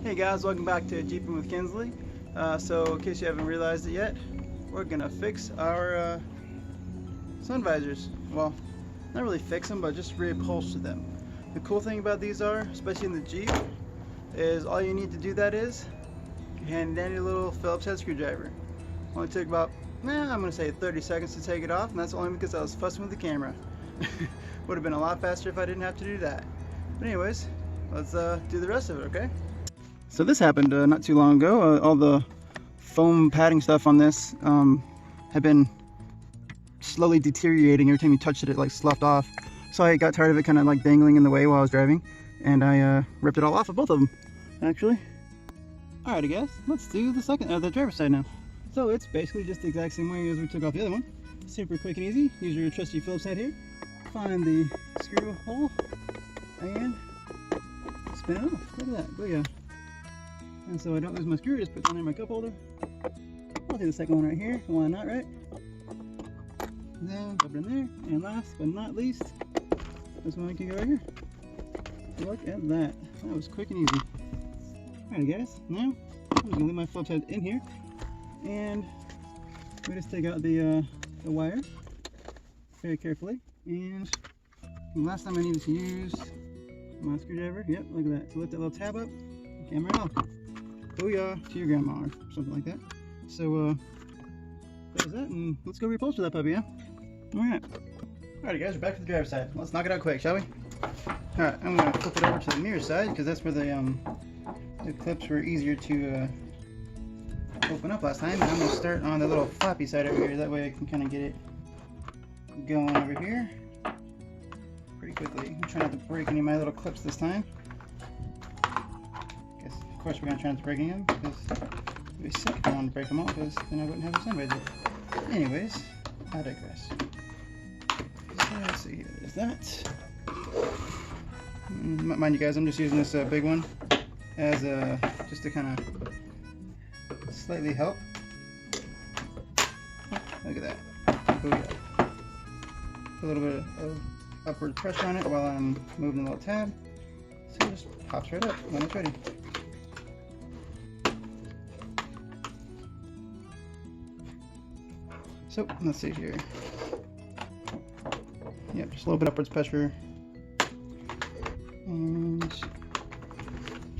Hey guys, welcome back to Jeeping with Kinsley. So in case you haven't realized it yet, we're gonna fix our sun visors. Well, not really fix them, but just reupholster them. The cool thing about these are, especially in the Jeep, is all you need to do that is you hand dandy little Phillips head screwdriver. Only took about, I'm gonna say 30 seconds to take it off, and that's only because I was fussing with the camera. Would have been a lot faster if I didn't have to do that. But anyways, let's do the rest of it, okay? So this happened not too long ago. All the foam padding stuff on this had been slowly deteriorating. Every time you touched it, it like sloughed off. So I got tired of it kind of like dangling in the way while I was driving, and I ripped it all off of both of them, actually. Alrighty guys, let's do the driver's side now. So it's basically just the exact same way as we took off the other one. Super quick and easy. Use your trusty Phillips head here. Find the screw hole and spin it off. Look at that. Booyah. And so I don't lose my screw, just put it on in my cup holder. I'll do the second one right here. Why not, right? And then put it in there. And last but not least, this one can go right here. Look at that. That was quick and easy. Alright guys, now I'm just gonna leave my Phillips head in here, and we just take out the wire very carefully. And last time I needed to use my screwdriver. Yep, look at that. To lift that little tab up, camera off. Booyah to your grandma or something like that. So there's that, and let's go reupholster that puppy, yeah? Alright. Alright guys, we're back to the driver's side. Let's knock it out quick, shall we? Alright, I'm gonna flip it over to the mirror side because that's where the clips were easier to open up last time. And I'm gonna start on the little flappy side over here. That way I can kind of get it going over here pretty quickly. I'm trying not to break any of my little clips this time. Of course we're going to try not to break any of them because it'd be sick if I wanted to break them all, because then I wouldn't have a sun visor. Anyways, I digress. So let's see here, there's that. Mind you guys, I'm just using this big one as just to kind of slightly help. Look at that. Booyah. A little bit of upward pressure on it while I'm moving the little tab, so it just pops right up when it's ready. So let's see here. Yep, just a little bit upwards pressure, and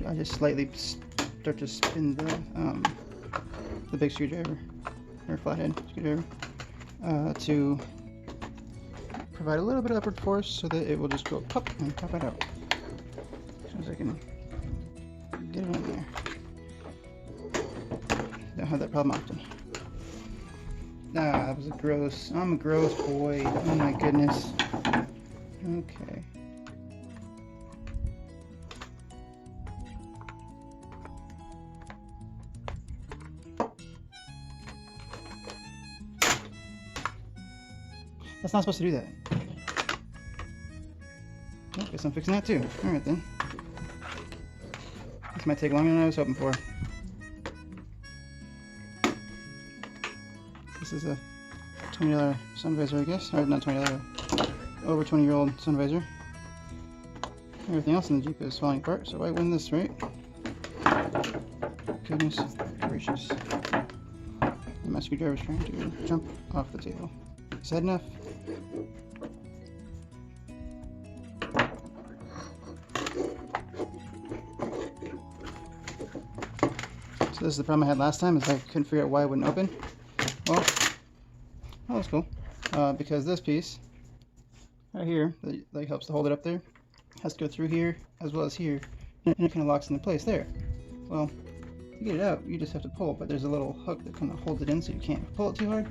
I just slightly start to spin the big screwdriver or flathead screwdriver to provide a little bit of upward force so that it will just go pop and pop it out. As soon as I can get it in there. Don't have that problem often. Ah, that was I'm a gross boy. Oh my goodness. Okay. That's not supposed to do that. Oh, guess I'm fixing that too. Alright then. This might take longer than I was hoping for. This is a $20 sun visor, I guess. Or not $20, over 20-year-old sun visor. Everything else in the Jeep is falling apart, so I win this, right? Goodness gracious. And my screwdriver's trying to jump off the table. Is that enough? So this is the problem I had last time, is I couldn't figure out why it wouldn't open. Well, that was cool, because this piece right here that like helps to hold it up there has to go through here as well as here, and it kind of locks into place there. Well, to get it out, you just have to pull, but there's a little hook that kind of holds it in, so you can't pull it too hard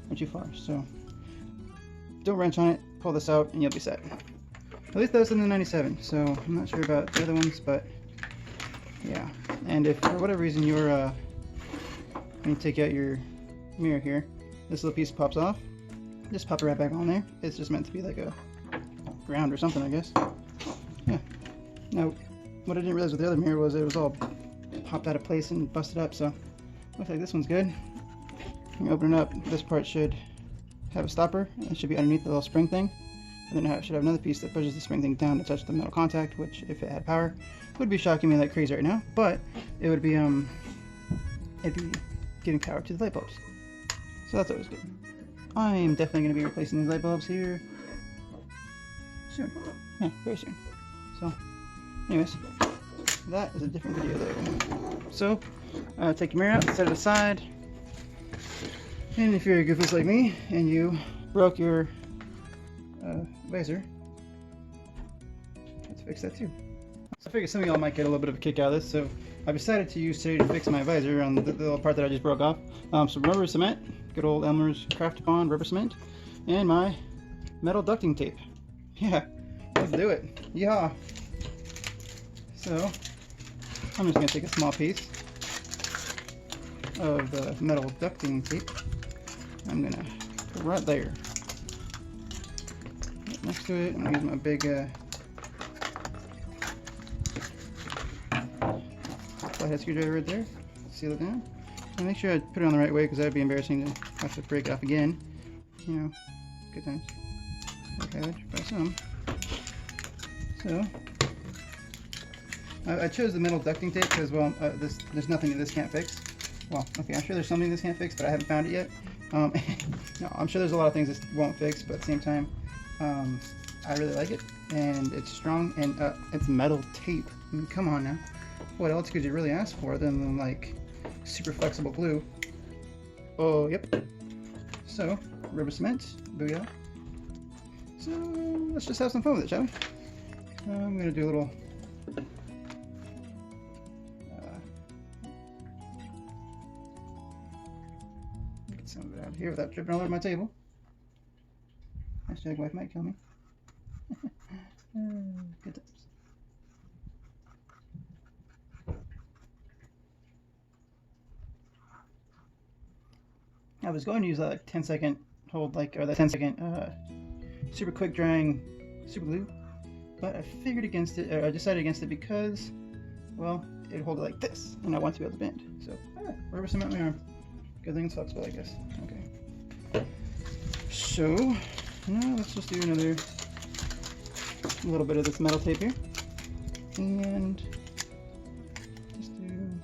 or too far. So don't wrench on it, pull this out, and you'll be set. At least that was in the 97, so I'm not sure about the other ones, but yeah. And if for whatever reason you're when you take out your mirror here, this little piece pops off, just pop it right back on there. It's just meant to be like a ground or something, I guess. Yeah. Now, what I didn't realize with the other mirror was it was all popped out of place and busted up, so looks like this one's good. You open it up, this part should have a stopper. It should be underneath the little spring thing. And then I should have another piece that pushes the spring thing down to touch the metal contact, which, if it had power, would be shocking me like crazy right now. But it would be it'd be giving power to the light bulbs. So that's always good. I'm definitely going to be replacing these light bulbs here soon. Yeah, very soon. So, anyways, that is a different video though. So, take your mirror out, set it aside. And if you're a goofus like me and you broke your visor, let's fix that too. So I figured some of y'all might get a little bit of a kick out of this, so I decided to use today to fix my visor on the little part that I just broke off. Some rubber cement, good old Elmer's Craft Bond rubber cement, and my metal ducting tape. Yeah, let's do it. Yeah. So I'm just gonna take a small piece of the metal ducting tape. I'm gonna put it right there. Right next to it, I'm gonna use my big flathead screwdriver right there. Seal it down. And make sure I put it on the right way because that would be embarrassing to have to break it off again. You know, good times. Okay, I'll try some. So, I chose the metal ducting tape because, well, there's nothing that this can't fix. Well, okay, I'm sure there's something this can't fix, but I haven't found it yet. No, I'm sure there's a lot of things this won't fix, but at the same time, I really like it, and it's strong, and it's metal tape. I mean, come on now. What else could you really ask for other than, like, super flexible glue? Oh, yep. So, rubber cement, booyah. So, let's just have some fun with it, shall we? I'm going to do a little get some of it out of here without tripping all over my table. Hashtag wife might kill me. Good times. I was going to use that 10-second hold, or that 10-second super quick drying super glue, but I figured against it, or I decided against it because, well, it'd hold it like this, and I want to be able to bend. So, rubber cement my arm. Good thing it's flexible, I guess. Okay. So, now let's just do another little bit of this metal tape here, and just do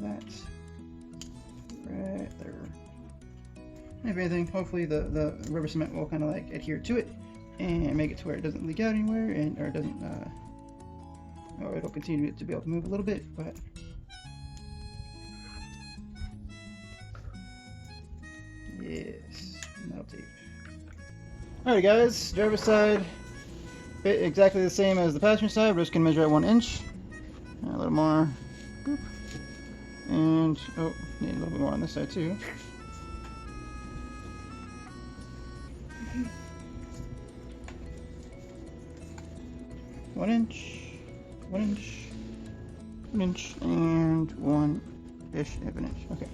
that right there. And if anything, hopefully the rubber cement will kind of like adhere to it and make it to where it doesn't leak out anywhere, and or doesn't or it'll continue to be able to move a little bit, but yes, metal tape. Alright guys, driver's side bit exactly the same as the passenger side. We're just gonna measure at 1 inch. A little more. Boop. And oh, need a little bit more on this side too. One inch, 1 inch, 1 inch, and 1-ish of an inch. Okay.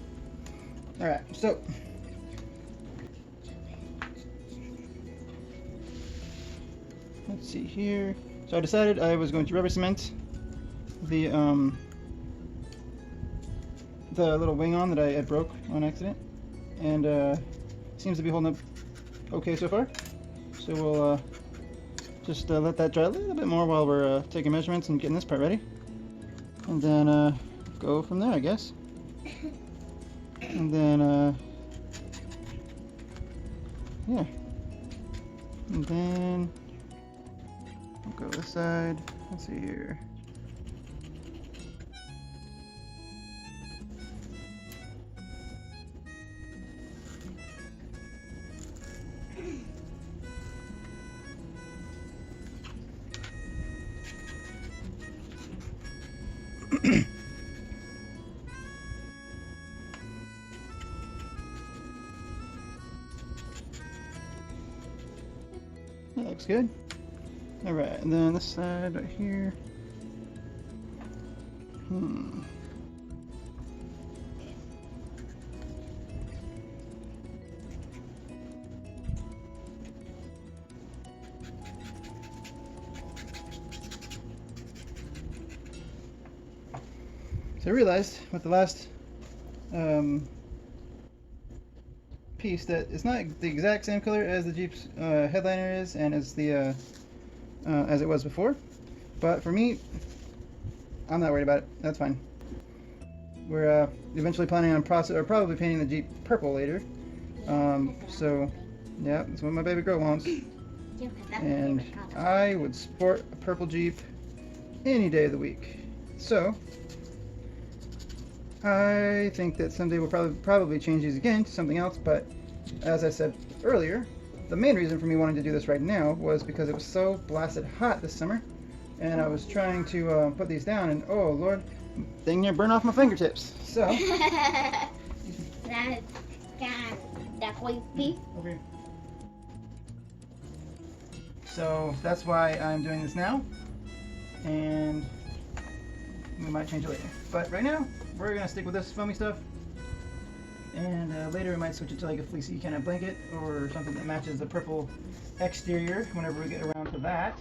Alright, so let's see here. So I decided I was going to rubber cement the little wing on that I broke on accident, and seems to be holding up okay so far. So we'll just let that dry a little bit more while we're taking measurements and getting this part ready, and then go from there, I guess. And then yeah, and then we'll go this side. Let's see here. That looks good. Alright, and then this side right here. So I realized with the last piece that is not the exact same color as the Jeep's headliner is, and as the as it was before. But for me, I'm not worried about it. That's fine. We're eventually planning on probably painting the Jeep purple later. So yeah, that's what my baby girl wants. And I would sport a purple Jeep any day of the week. So I think that someday we'll probably change these again to something else, but as I said earlier, the main reason for me wanting to do this right now was because it was so blasted hot this summer, and I was trying to put these down, and oh Lord, dang near burn off my fingertips. So that's creepy. Okay. So that's why I'm doing this now, and we might change it later. But right now, we're gonna stick with this foamy stuff, and later we might switch it to like a fleecy kind of blanket or something that matches the purple exterior whenever we get around to that.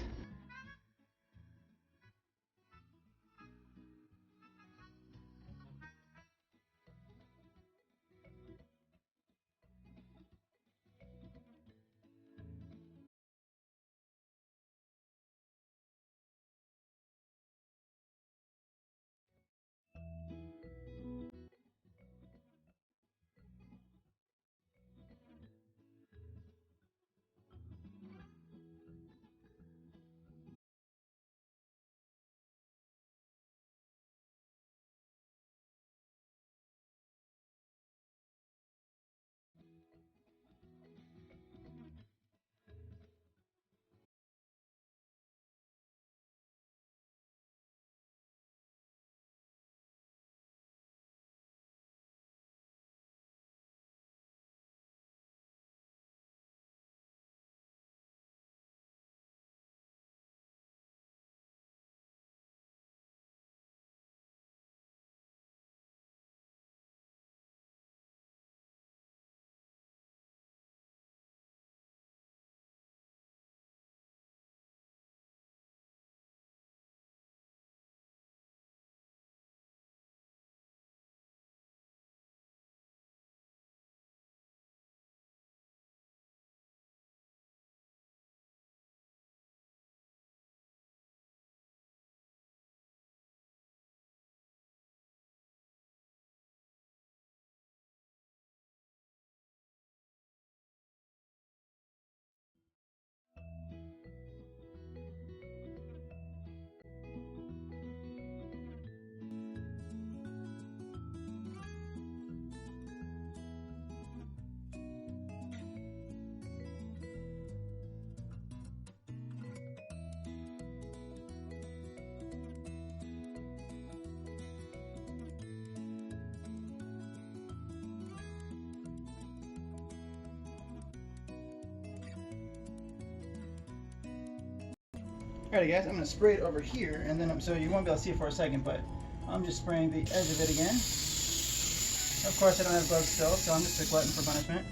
Alrighty guys, I'm going to spray it over here, and then so you won't be able to see it for a second, but I'm just spraying the edge of it again. Of course I don't have gloves still, so I'm just a glutton for punishment.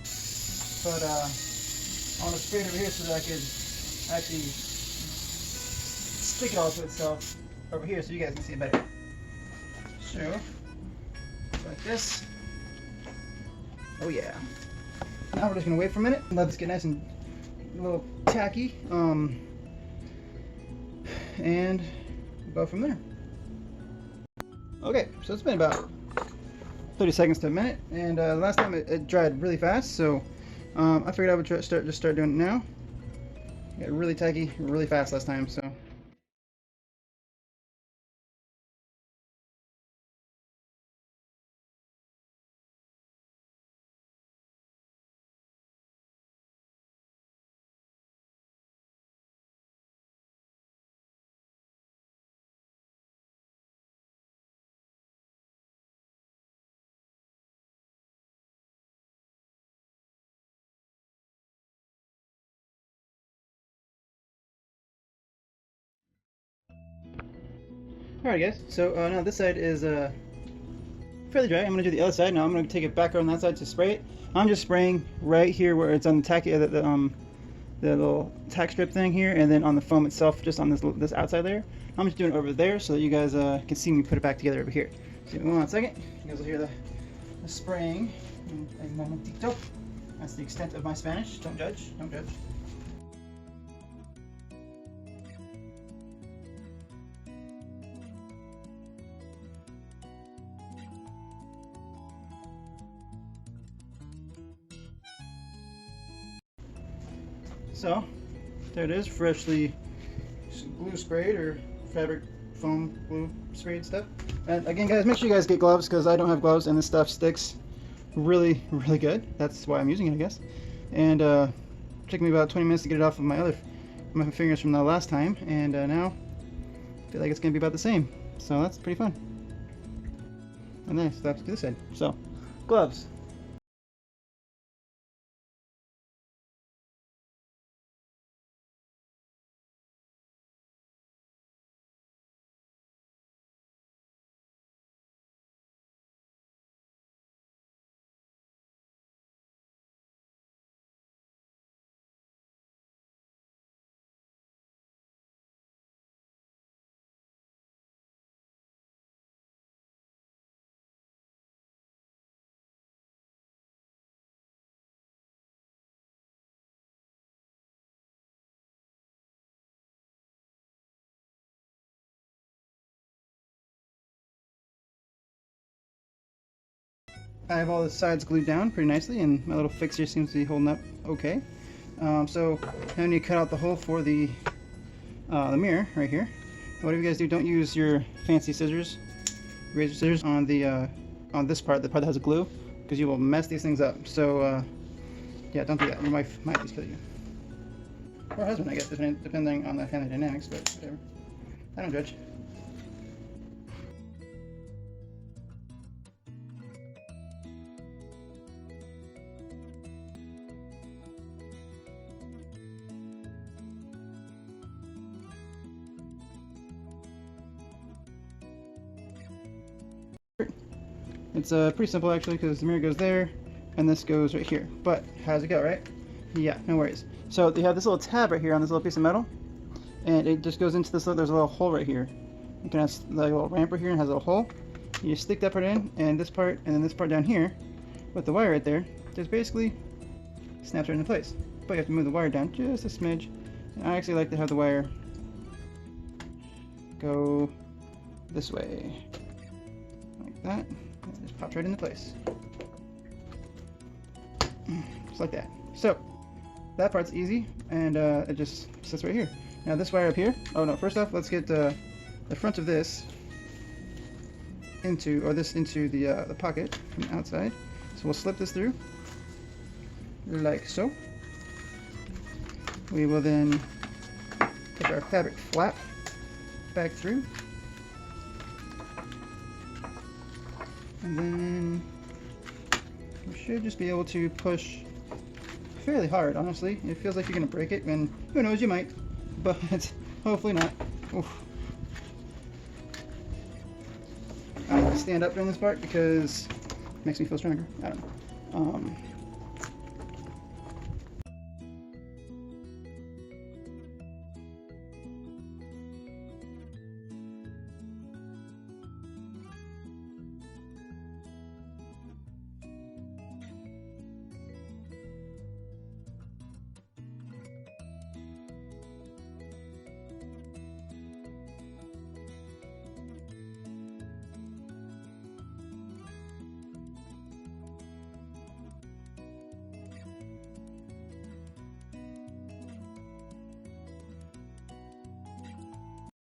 But I want to spray it over here so that I could actually stick it all to itself over here so you guys can see it better. So, like this. Oh yeah. Now we're just going to wait for a minute and let this get nice and a little tacky. And we'll go from there. Okay, so it's been about 30 seconds to a minute, and last time it dried really fast, so I figured I would just start doing it now. It got really tacky really fast last time, so. Alright guys, so now this side is fairly dry. I'm going to do the other side now. I'm going to take it back on that side to spray it. I'm just spraying right here where it's on the tacky, the little tack strip thing here, and then on the foam itself, just on this outside layer. I'm just doing it over there so that you guys can see me put it back together over here. So give me 1 second. You guys will hear the spraying. Un momentito. That's the extent of my Spanish. Don't judge. Don't judge. So, there it is, freshly glue sprayed or fabric foam glue sprayed stuff. And again, guys, make sure you guys get gloves because I don't have gloves and this stuff sticks really, really good. That's why I'm using it, I guess. And it took me about 20 minutes to get it off of my fingers from the last time, and now I feel like it's gonna be about the same. So that's pretty fun. And then I have to do this side. So, gloves. I have all the sides glued down pretty nicely, and my little fixture seems to be holding up okay. So now I need to cut out the hole for the mirror right here. Whatever you guys do, don't use your fancy scissors, razor scissors on the on this part, the part that has glue, because you will mess these things up. So yeah, don't do that. Your wife might just kill you, or husband, I guess, depending on the family dynamics. But whatever, I don't judge. It's pretty simple actually, because the mirror goes there and this goes right here. But how does it go, right? Yeah, no worries. So you have this little tab right here on this little piece of metal, and it just goes into this little, there's a little hole right here. You can have like a little ramp right here and has a little hole. You just stick that part in, and this part, and then this part down here with the wire right there, just basically snaps right into place. But you have to move the wire down just a smidge. And I actually like to have the wire go this way, like that. It just pops right into place. Just like that. So, that part's easy, and it just sits right here. Now this wire up here, oh no, first off, let's get the front of this into the pocket from the outside. So we'll slip this through, like so. We will then put our fabric flap back through. And then we should just be able to push fairly hard, honestly. It feels like you're going to break it, and who knows, you might, but hopefully not. Oof. I'm going to stand up during this part because it makes me feel stronger. I don't know.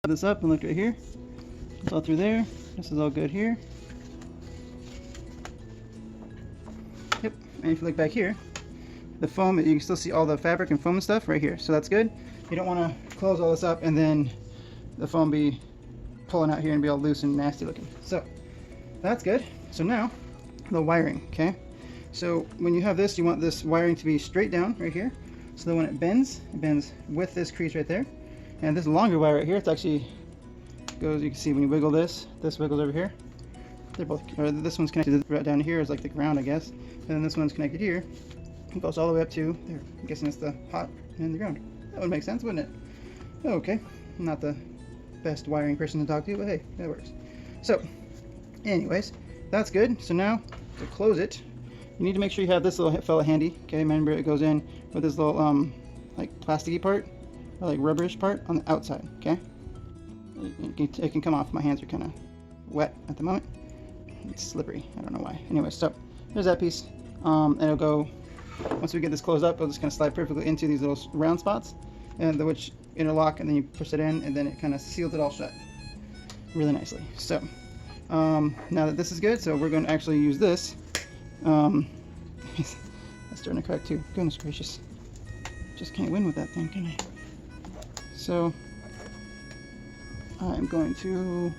This up and look right here. It's all through there. This is all good here. Yep. And if you look back here, the foam, you can still see all the fabric and foam and stuff right here. So that's good. You don't want to close all this up and then the foam be pulling out here and be all loose and nasty looking. So that's good. So now the wiring, okay? So when you have this, you want this wiring to be straight down right here. So that when it bends with this crease right there. And this longer wire right here, it's actually goes, you can see when you wiggle this wiggles over here. They're both, or this one's connected right down here is like the ground, I guess. And then this one's connected here. It goes all the way up to there. I'm guessing it's the hot and the ground. That would make sense, wouldn't it? Okay, I'm not the best wiring person to talk to, but hey, that works. So, anyways, that's good. So now to close it, you need to make sure you have this little fella handy. Okay, remember it goes in with this little like plasticky part or like rubberish part on the outside. Okay, it can come off. My hands are kind of wet at the moment. It's slippery. I don't know why. Anyway, so there's that piece. And it'll go, once we get this closed up, it'll just kind of slide perfectly into these little round spots, and which interlock, and then you push it in, and then it kind of seals it all shut really nicely. So now that this is good, so we're going to actually use this. It's starting to crack too. Goodness gracious. Just can't win with that thing, can I? So I'm going to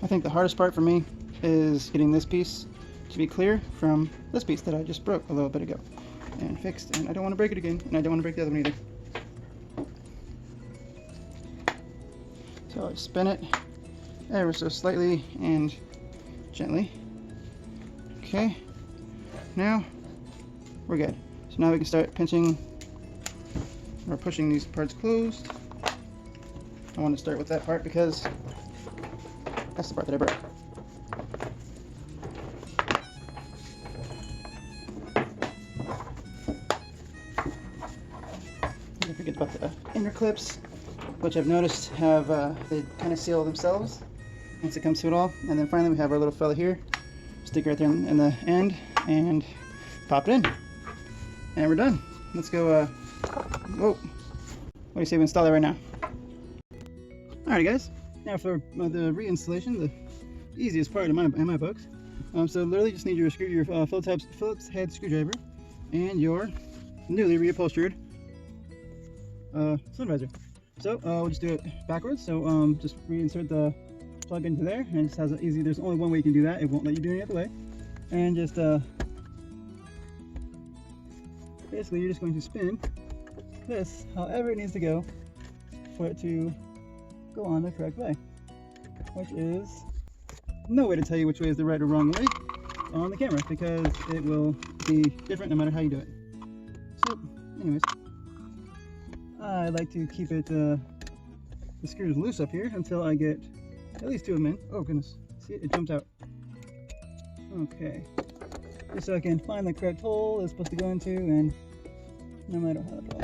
I think the hardest part for me is getting this piece to be clear from this piece that I just broke a little bit ago and fixed, and I don't want to break it again, and I don't want to break the other one either. So I spin it ever so slightly and gently. Okay, now we're good. So now we can start pinching or pushing these parts closed. I want to start with that part because that's the part that I broke. Don't forget about the inner clips, which I've noticed have they kind of seal themselves once it comes to it all. And then finally we have our little fella here. Stick right there in the end and pop it in. And we're done. Let's go, whoa. What do you say we install that right now? Alrighty guys, now for the reinstallation, the easiest part in my books. So literally just need your Phillips head screwdriver and your newly reupholstered sun visor. So we'll just do it backwards. So just reinsert the plug into there, and it just has an easy, there's only one way you can do that. It won't let you do any other way. And just basically you're just going to spin this however it needs to go for it to go on the correct way, which is no way to tell you which way is the right or wrong way on the camera, because it will be different no matter how you do it. So anyways, I like to keep it the screws loose up here until I get at least 2 of them in. Oh goodness, see, it jumps out. Okay, just so I can find the correct hole it's supposed to go into, and no matter how to go.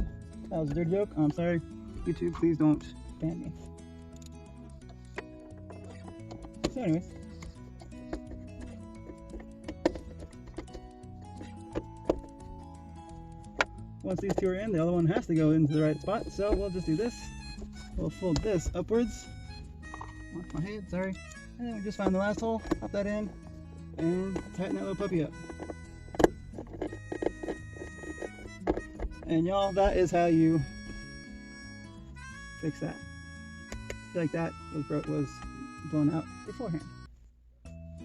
That was a dirty joke. I'm sorry, YouTube, please don't ban me. So anyways, once these 2 are in, the other one has to go into the right spot, so we'll just do this. We'll fold this upwards. Watch my head, sorry. And we just find the last hole, pop that in, and tighten that little puppy up. And y'all, that is how you fix that. I feel like that was blown out beforehand.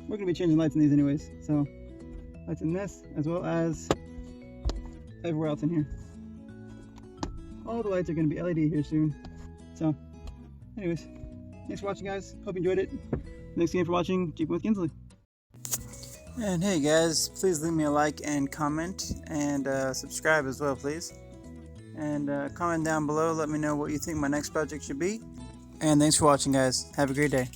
We're going to be changing lights in these anyways, so lights in this as well as everywhere else in here. All the lights are going to be LED here soon. So anyways, thanks for watching guys, hope you enjoyed it. Thanks again for watching Jeep with Kinsley. And hey guys, please leave me a like and comment, and subscribe as well please. And comment down below, let me know what you think my next project should be. And thanks for watching guys, have a great day.